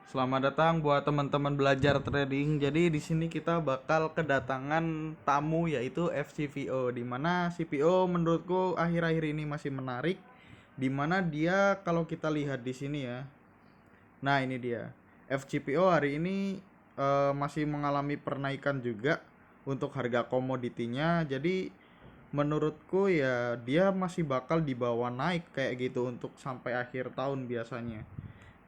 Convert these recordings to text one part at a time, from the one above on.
Selamat datang buat teman-teman belajar trading. Jadi di sini kita bakal kedatangan tamu yaitu FCVO, di mana CPO menurutku akhir-akhir ini masih menarik, di mana dia kalau kita lihat di sini ya. Nah, ini dia. FCPO hari ini masih mengalami penaikan juga untuk harga komoditinya. Jadi menurutku ya dia masih bakal dibawa naik kayak gitu untuk sampai akhir tahun biasanya,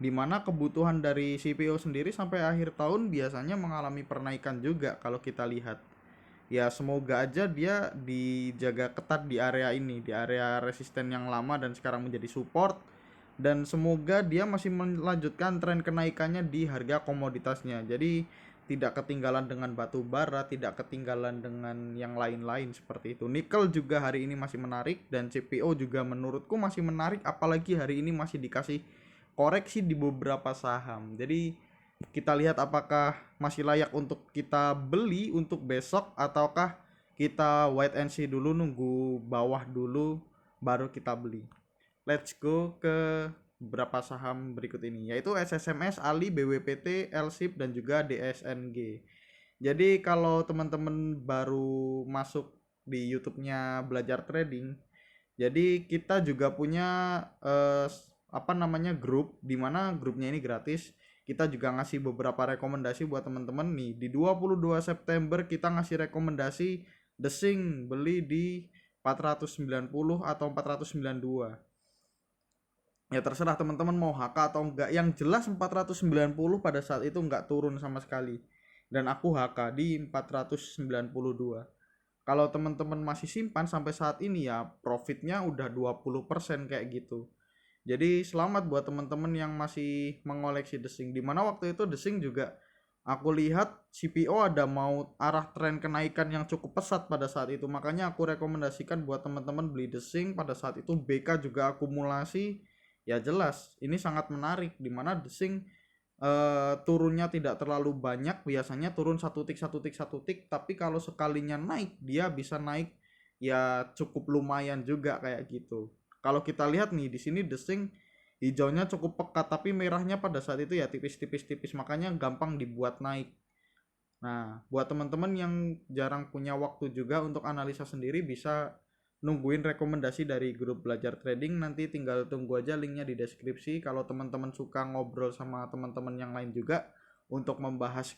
dimana kebutuhan dari CPO sendiri sampai akhir tahun biasanya mengalami penaikan juga kalau kita lihat. Ya semoga aja dia dijaga ketat di area ini, di area resisten yang lama dan sekarang menjadi support, dan semoga dia masih melanjutkan tren kenaikannya di harga komoditasnya. Jadi tidak ketinggalan dengan batu bara, tidak ketinggalan dengan yang lain-lain seperti itu. Nikel juga hari ini masih menarik, dan CPO juga menurutku masih menarik, apalagi hari ini masih dikasih koreksi di beberapa saham. Jadi kita lihat apakah masih layak untuk kita beli untuk besok, ataukah kita wait and see dulu, nunggu bawah dulu baru kita beli. Let's go ke beberapa saham berikut ini, yaitu SSMS, Ali, BWPT, LSIP, dan juga DSNG. Jadi kalau teman-teman baru masuk di YouTube-nya Belajar Trading, jadi kita juga punya grup, di mana grupnya ini gratis. Kita juga ngasih beberapa rekomendasi buat teman-teman nih. Di 22 September kita ngasih rekomendasi desing beli di 490 atau 492. Ya terserah teman-teman mau HK atau enggak. Yang jelas 490 pada saat itu enggak turun sama sekali. Dan aku HK di 492. Kalau teman-teman masih simpan sampai saat ini ya profitnya udah 20% kayak gitu. Jadi selamat buat teman-teman yang masih mengoleksi desing. Dimana waktu itu desing juga aku lihat CPO ada mau arah tren kenaikan yang cukup pesat pada saat itu. Makanya aku rekomendasikan buat teman-teman beli desing pada saat itu. BK juga akumulasi. Ya jelas ini sangat menarik, dimana desing turunnya tidak terlalu banyak, biasanya turun satu tik satu tik satu tik, tapi kalau sekalinya naik dia bisa naik ya cukup lumayan juga kayak gitu. Kalau kita lihat nih di sini desing hijaunya cukup pekat, tapi merahnya pada saat itu ya tipis-tipis-tipis, makanya gampang dibuat naik. Nah, buat teman-teman yang jarang punya waktu juga untuk analisa sendiri, bisa nungguin rekomendasi dari grup belajar trading. Nanti tinggal tunggu aja linknya di deskripsi. Kalau teman-teman suka ngobrol sama teman-teman yang lain juga untuk membahas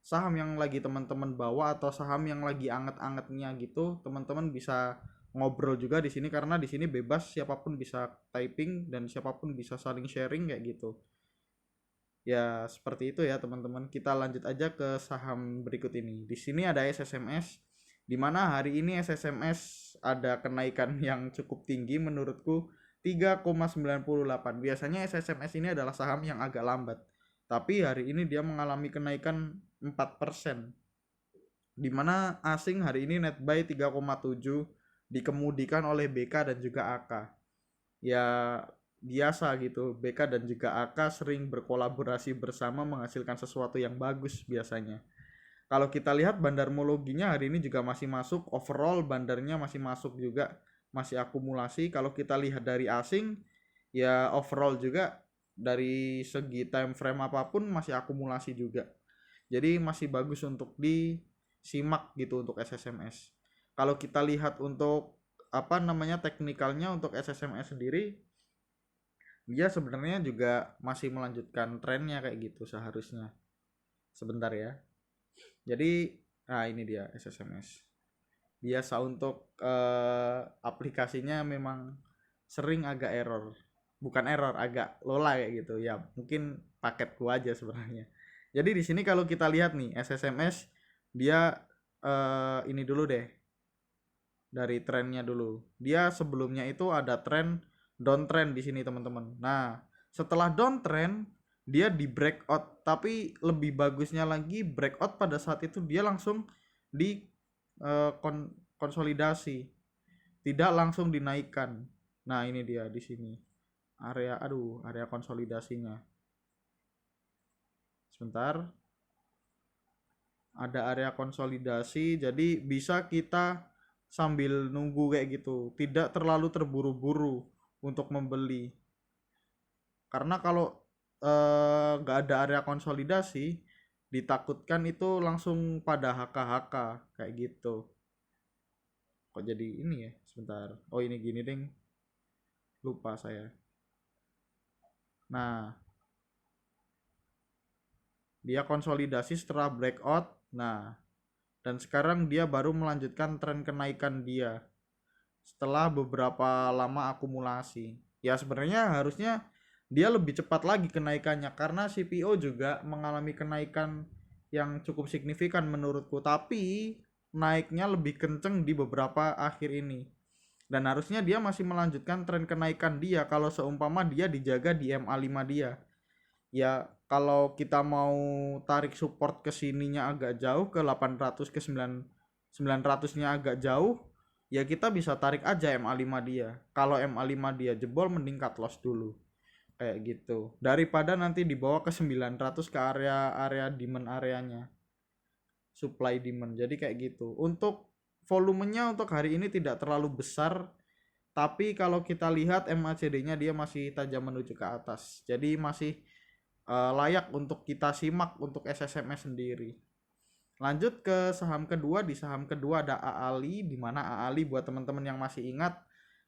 saham yang lagi teman-teman bawa atau saham yang lagi anget-angetnya gitu, teman-teman bisa ngobrol juga di sini, karena di sini bebas, siapapun bisa typing dan siapapun bisa saling sharing kayak gitu. Ya, seperti itu ya teman-teman. Kita lanjut aja ke saham berikut ini. Di sini ada SSMS, di mana hari ini SSMS ada kenaikan yang cukup tinggi menurutku, 3,98. Biasanya SSMS ini adalah saham yang agak lambat. Tapi hari ini dia mengalami kenaikan 4%. Di mana asing hari ini net buy 3,7 dikemudikan oleh BK dan juga AK. Ya biasa gitu, BK dan juga AK sering berkolaborasi bersama menghasilkan sesuatu yang bagus biasanya. Kalau kita lihat bandarmologinya hari ini juga masih masuk, overall bandarnya masih masuk juga, masih akumulasi. Kalau kita lihat dari asing ya overall juga dari segi time frame apapun masih akumulasi juga. Jadi masih bagus untuk disimak gitu untuk SSMS. Kalau kita lihat untuk teknikalnya untuk SSMS sendiri, dia sebenarnya juga masih melanjutkan trennya kayak gitu seharusnya. Sebentar ya. Jadi nah ini dia SSMS. Biasa untuk aplikasinya memang sering agak error. Bukan error, agak lola kayak gitu. Ya, mungkin paketku aja sebenarnya. Jadi di sini kalau kita lihat nih SSMS, dia ini dulu deh. Dari trennya dulu. Dia sebelumnya itu ada tren downtrend di sini teman-teman. Nah, setelah downtrend dia di breakout, tapi lebih bagusnya lagi breakout pada saat itu dia langsung di konsolidasi, tidak langsung dinaikkan. Nah, ini dia di sini. Area konsolidasinya. Sebentar. Ada area konsolidasi, jadi bisa kita sambil nunggu kayak gitu, tidak terlalu terburu-buru untuk membeli. Karena kalau nggak ada area konsolidasi, ditakutkan itu langsung pada HK kayak gitu. Kok jadi ini ya, sebentar, oh ini gini ding, lupa saya. Nah, dia konsolidasi setelah breakout. Nah, dan sekarang dia baru melanjutkan tren kenaikan dia setelah beberapa lama akumulasi. Ya sebenarnya harusnya dia lebih cepat lagi kenaikannya karena CPO juga mengalami kenaikan yang cukup signifikan menurutku, tapi naiknya lebih kenceng di beberapa akhir ini. Dan harusnya dia masih melanjutkan tren kenaikan dia kalau seumpama dia dijaga di MA5 dia. Ya kalau kita mau tarik support ke sininya agak jauh ke 800 ke 900-nya agak jauh, ya kita bisa tarik aja MA5 dia. Kalau MA5 dia jebol mending cut loss dulu. Kayak gitu. Daripada nanti dibawa ke 900 ke area demand areanya. Supply demand. Jadi kayak gitu. Untuk volumenya untuk hari ini tidak terlalu besar, tapi kalau kita lihat MACD-nya dia masih tajam menuju ke atas. Jadi masih layak untuk kita simak untuk SSMS sendiri. Lanjut ke saham kedua. Di saham kedua ada AALI, di mana AALI buat teman-teman yang masih ingat,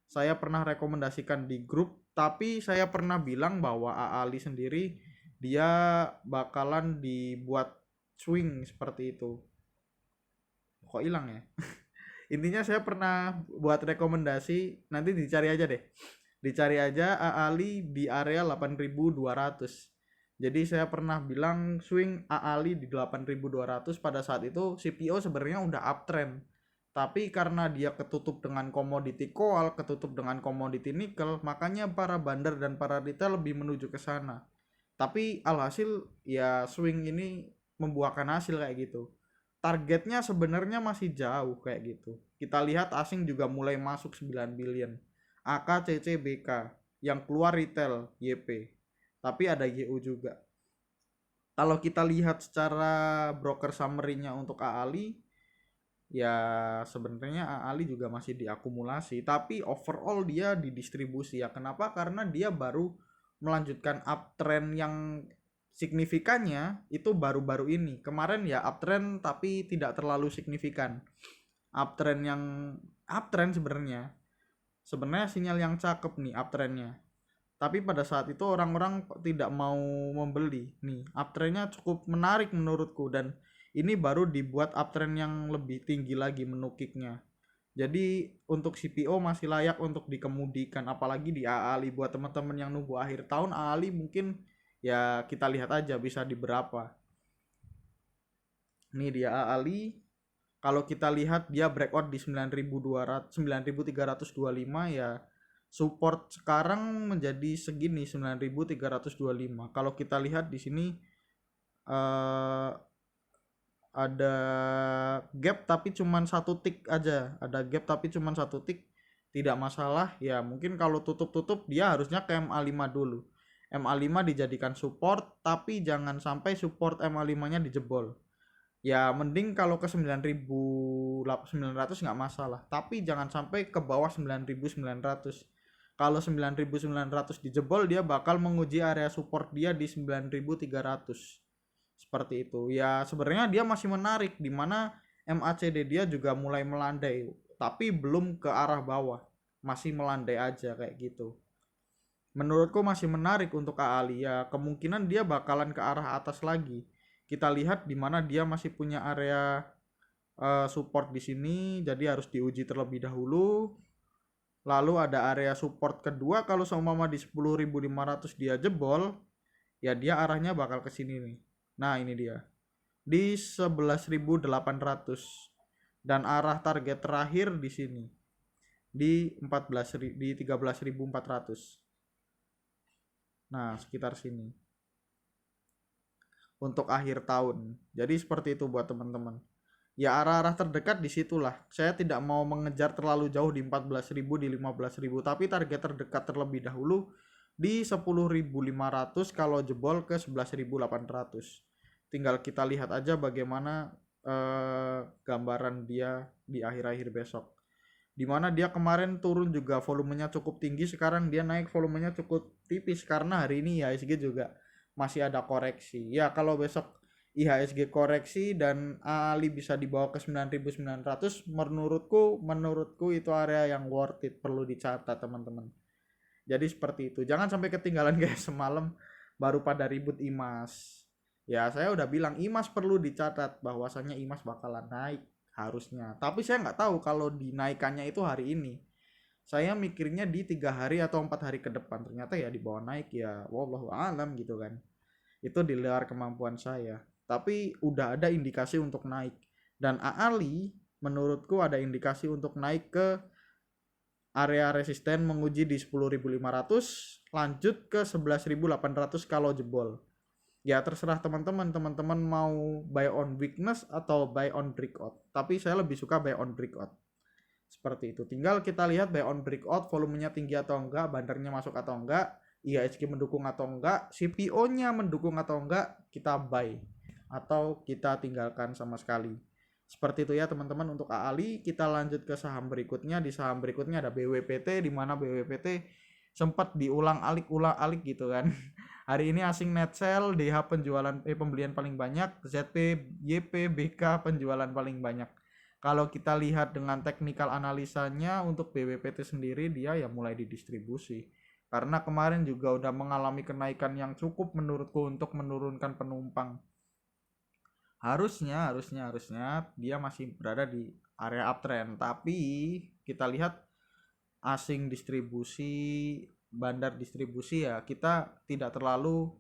saya pernah rekomendasikan di grup, tapi saya pernah bilang bahwa AALI sendiri dia bakalan dibuat swing seperti itu. Kok hilang ya? Intinya saya pernah buat rekomendasi, nanti dicari aja deh. Dicari aja AALI di area 8.200. Jadi saya pernah bilang swing AALI di 8.200 pada saat itu CPO sebenarnya udah uptrend. Tapi karena dia ketutup dengan komoditi coal, ketutup dengan komoditi nikel, makanya para bandar dan para retail lebih menuju ke sana. Tapi alhasil ya swing ini membuahkan hasil kayak gitu. Targetnya sebenarnya masih jauh kayak gitu. Kita lihat asing juga mulai masuk 9 billion. AKCC BK yang keluar retail YP. Tapi ada YU juga. Kalau kita lihat secara broker summary-nya untuk AALI, ya sebenarnya AALI juga masih diakumulasi, tapi overall dia didistribusi ya. Kenapa? Karena dia baru melanjutkan uptrend yang signifikannya itu baru-baru ini. Kemarin ya uptrend tapi tidak terlalu signifikan. Uptrend yang uptrend sebenarnya sinyal yang cakep nih uptrendnya. Tapi pada saat itu orang-orang tidak mau membeli. Nih, uptrendnya cukup menarik menurutku, dan ini baru dibuat uptrend yang lebih tinggi lagi menukiknya. Jadi untuk CPO masih layak untuk dikemudikan, apalagi di AALI. Buat teman-teman yang nunggu akhir tahun, AALI mungkin ya kita lihat aja bisa di berapa. Nih dia AALI, kalau kita lihat dia breakout di 9.200 9.325 ya. Support sekarang menjadi segini 9.325. Kalau kita lihat di sini ada gap tapi cuman satu tick aja. Ada gap tapi cuman satu tick, tidak masalah. Ya mungkin kalau tutup-tutup dia harusnya ke MA5 dulu. MA5 dijadikan support, tapi jangan sampai support MA5-nya dijebol. Ya mending kalau ke 9.900 nggak masalah, tapi jangan sampai ke bawah 9.900. Kalau 9.900 dijebol, dia bakal menguji area support dia di 9.300. Seperti itu. Ya sebenarnya dia masih menarik, dimana MACD dia juga mulai melandai, tapi belum ke arah bawah, masih melandai aja kayak gitu. Menurutku masih menarik untuk AALI. Ya kemungkinan dia bakalan ke arah atas lagi. Kita lihat di mana dia masih punya area support di sini, jadi harus diuji terlebih dahulu. Lalu ada area support kedua, kalau seumpama di 10.500 dia jebol, ya dia arahnya bakal ke sini nih. Nah, ini dia. Di 11.800 dan arah target terakhir di sini. Di 13.400. Nah, sekitar sini. Untuk akhir tahun. Jadi seperti itu buat teman-teman. Ya arah-arah terdekat disitulah. Saya tidak mau mengejar terlalu jauh di 14.000, di 15.000, tapi target terdekat terlebih dahulu di 10.500 kalau jebol ke 11.800. Tinggal kita lihat aja bagaimana gambaran dia di akhir-akhir besok. Dimana dia kemarin turun juga volumenya cukup tinggi, sekarang dia naik volumenya cukup tipis karena hari ini IHSG juga masih ada koreksi. Ya kalau besok IHSG koreksi dan Ali bisa dibawa ke 9.900, menurutku itu area yang worth it, perlu dicatat teman-teman. Jadi seperti itu. Jangan sampai ketinggalan kayak semalam baru pada ribut IMAS. Ya saya udah bilang IMAS perlu dicatat bahwasannya IMAS bakalan naik harusnya. Tapi saya nggak tahu kalau dinaikannya itu hari ini. Saya mikirnya di 3 hari atau 4 hari ke depan. Ternyata ya di bawah naik ya. Wallahu alam gitu kan. Itu di luar kemampuan saya. Tapi udah ada indikasi untuk naik. Dan AALI menurutku ada indikasi untuk naik ke area resisten, menguji di 10.500, lanjut ke 11.800 kalau jebol. Ya terserah teman-teman mau buy on weakness atau buy on breakout. Tapi saya lebih suka buy on breakout. Seperti itu. Tinggal kita lihat buy on breakout, volumenya tinggi atau enggak, bandarnya masuk atau enggak, IHSG mendukung atau enggak, CPO-nya mendukung atau enggak, kita buy atau kita tinggalkan sama sekali. Seperti itu ya teman-teman untuk AALI. Kita lanjut ke saham berikutnya. Di saham berikutnya ada BWPT, di mana BWPT sempat diulang-alik gitu kan. Hari ini asing net sell, DH pembelian paling banyak, ZP, YP, BK penjualan paling banyak. Kalau kita lihat dengan teknikal analisanya untuk BWPT sendiri, dia ya mulai didistribusi. Karena kemarin juga udah mengalami kenaikan yang cukup menurutku untuk menurunkan penumpang. Harusnya dia masih berada di area uptrend, tapi kita lihat asing distribusi, bandar distribusi ya kita tidak terlalu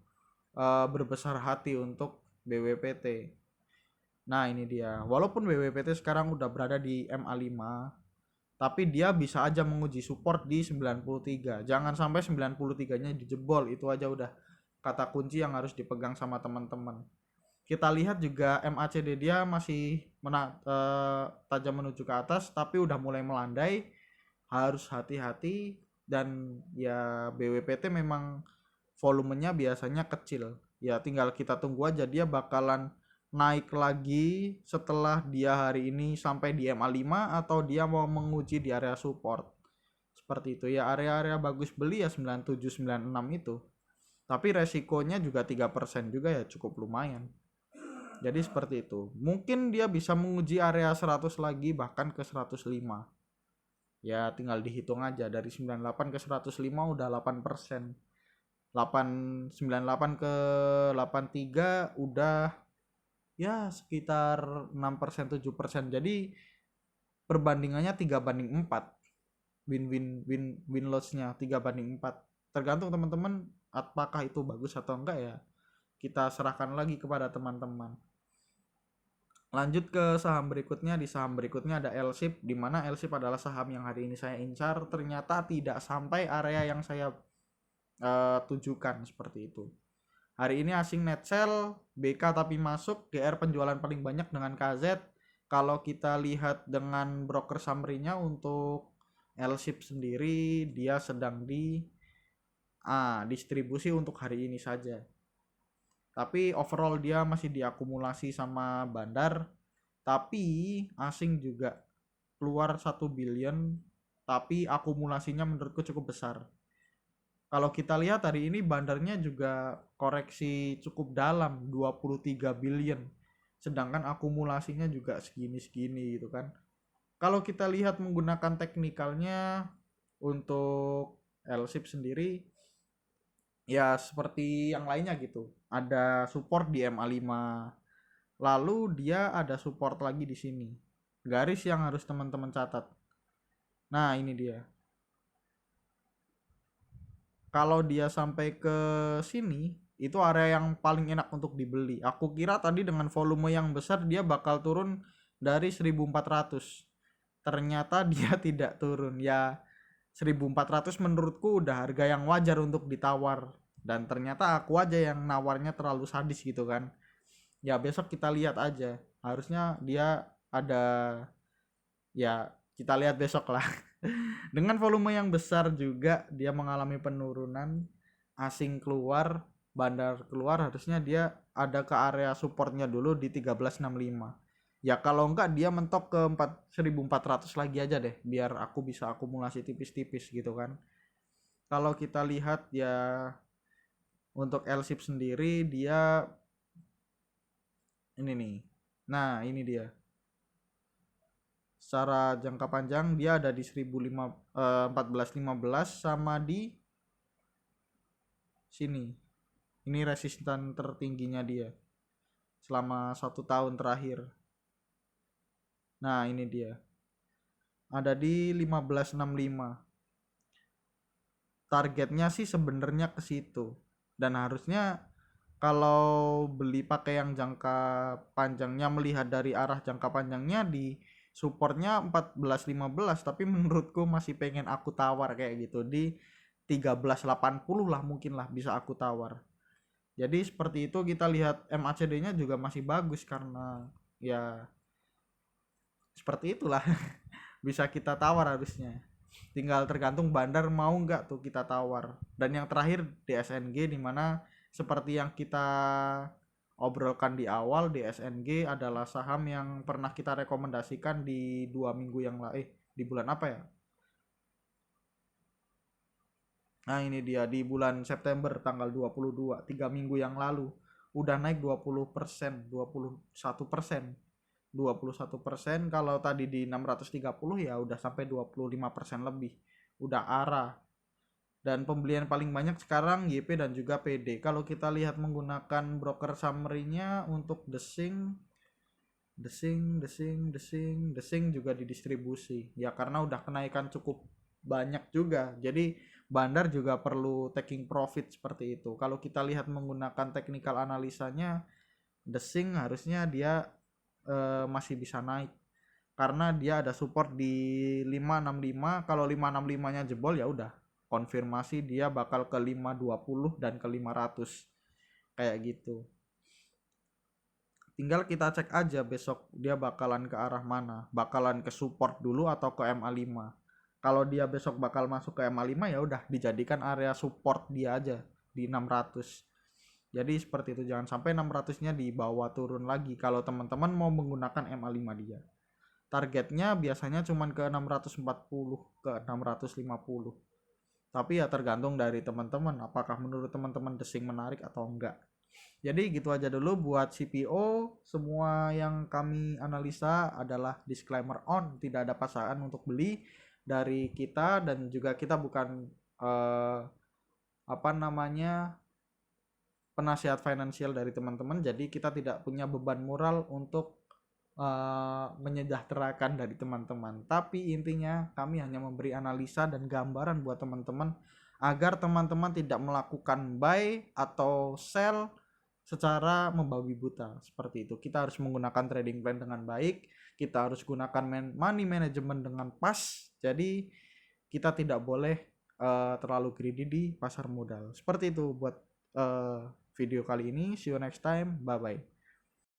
berbesar hati untuk BWPT. Nah ini dia, walaupun BWPT sekarang udah berada di MA5, tapi dia bisa aja menguji support di 93. Jangan sampai 93-nya dijebol, itu aja udah kata kunci yang harus dipegang sama teman-teman. Kita lihat juga MACD dia masih tajam menuju ke atas, tapi udah mulai melandai, harus hati-hati. Dan ya BWPT memang volumenya biasanya kecil, ya tinggal kita tunggu aja dia bakalan naik lagi setelah dia hari ini sampai di MA5 atau dia mau menguji di area support. Seperti itu ya, area-area bagus beli ya 97 96 itu, tapi resikonya juga 3% juga ya, cukup lumayan. Jadi seperti itu. Mungkin dia bisa menguji area 100 lagi, bahkan ke 105. Ya tinggal dihitung aja, dari 98 ke 105 udah 8%. 98 ke 83 udah ya sekitar 6% 7%. Jadi perbandingannya 3/4. Win loss-nya 3/4. Tergantung teman-teman apakah itu bagus atau enggak ya. Kita serahkan lagi kepada teman-teman. Lanjut ke saham berikutnya. Di saham berikutnya ada LSIP, di mana LSIP adalah saham yang hari ini saya incar, ternyata tidak sampai area yang saya tujukan seperti itu. Hari ini asing net sell, BK tapi masuk, GR penjualan paling banyak dengan KZ. Kalau kita lihat dengan broker summary-nya untuk LSIP sendiri, dia sedang di distribusi untuk hari ini saja. Tapi overall dia masih diakumulasi sama bandar. Tapi asing juga keluar 1 billion, tapi akumulasinya menurutku cukup besar. Kalau kita lihat hari ini bandarnya juga koreksi cukup dalam, 23 billion. Sedangkan akumulasinya juga segini-segini gitu kan. Kalau kita lihat menggunakan teknikalnya untuk LSIP sendiri, ya seperti yang lainnya gitu. Ada support di MA5. Lalu dia ada support lagi di sini. Garis yang harus teman-teman catat. Nah, ini dia. Kalau dia sampai ke sini, itu area yang paling enak untuk dibeli. Aku kira tadi dengan volume yang besar dia bakal turun dari 1400. Ternyata dia tidak turun. Ya 1400 menurutku udah harga yang wajar untuk ditawar, dan ternyata aku aja yang nawarnya terlalu sadis gitu kan. Ya besok kita lihat aja, harusnya dia ada, ya kita lihat besok lah. Dengan volume yang besar juga dia mengalami penurunan, asing keluar, bandar keluar, harusnya dia ada ke area supportnya dulu di 1365. Ya kalau enggak dia mentok ke 1400 lagi aja deh, biar aku bisa akumulasi tipis-tipis gitu kan. Kalau kita lihat ya Untuk L-ship sendiri dia ini nih. Nah, ini dia. Secara jangka panjang dia ada di 1415 sama di sini. Ini resisten tertingginya dia selama 1 tahun terakhir. Nah, ini dia. Ada di 1565. Targetnya sih sebenarnya ke situ. Dan harusnya kalau beli pakai yang jangka panjangnya, melihat dari arah jangka panjangnya, di supportnya 1415, tapi menurutku masih pengen aku tawar kayak gitu di 1380 lah, mungkin lah bisa aku tawar. Jadi seperti itu, kita lihat MACD-nya juga masih bagus karena ya seperti itulah. Bisa kita tawar harusnya. Tinggal tergantung bandar mau nggak tuh kita tawar. Dan yang terakhir DSNG, dimana seperti yang kita obrolkan di awal, DSNG adalah saham yang pernah kita rekomendasikan di 2 minggu yang lalu. Di bulan apa ya? Nah, ini dia di bulan September tanggal 22, 3 minggu yang lalu. Udah naik 20%, 21%. 21%, kalau tadi di 630 ya udah sampai 25% lebih. Udah arah. Dan pembelian paling banyak sekarang YP dan juga PD. Kalau kita lihat menggunakan broker summary-nya untuk desing juga didistribusi. Ya karena udah kenaikan cukup banyak juga. Jadi bandar juga perlu taking profit seperti itu. Kalau kita lihat menggunakan technical analisanya, desing harusnya dia masih bisa naik karena dia ada support di 565. Kalau 565 nya jebol ya udah konfirmasi dia bakal ke 520 dan ke 500 kayak gitu. Tinggal kita cek aja besok dia bakalan ke arah mana, bakalan ke support dulu atau ke MA5. Kalau dia besok bakal masuk ke MA5 ya udah dijadikan area support dia aja di 600. Jadi seperti itu, jangan sampai 600-nya dibawa turun lagi kalau teman-teman mau menggunakan MA5 dia. Targetnya biasanya cuma ke 640 ke 650. Tapi ya tergantung dari teman-teman, apakah menurut teman-teman desing menarik atau enggak. Jadi gitu aja dulu buat CPO. Semua yang kami analisa adalah disclaimer on, tidak ada pasangan untuk beli dari kita, dan juga kita bukan penasihat finansial dari teman-teman. Jadi kita tidak punya beban moral untuk menyejahterakan dari teman-teman. Tapi intinya kami hanya memberi analisa dan gambaran buat teman-teman agar teman-teman tidak melakukan buy atau sell secara membabi buta seperti itu. Kita harus menggunakan trading plan dengan baik, kita harus gunakan money management dengan pas. Jadi kita tidak boleh terlalu greedy di pasar modal. Seperti itu buat video kali ini. See you next time. Bye bye.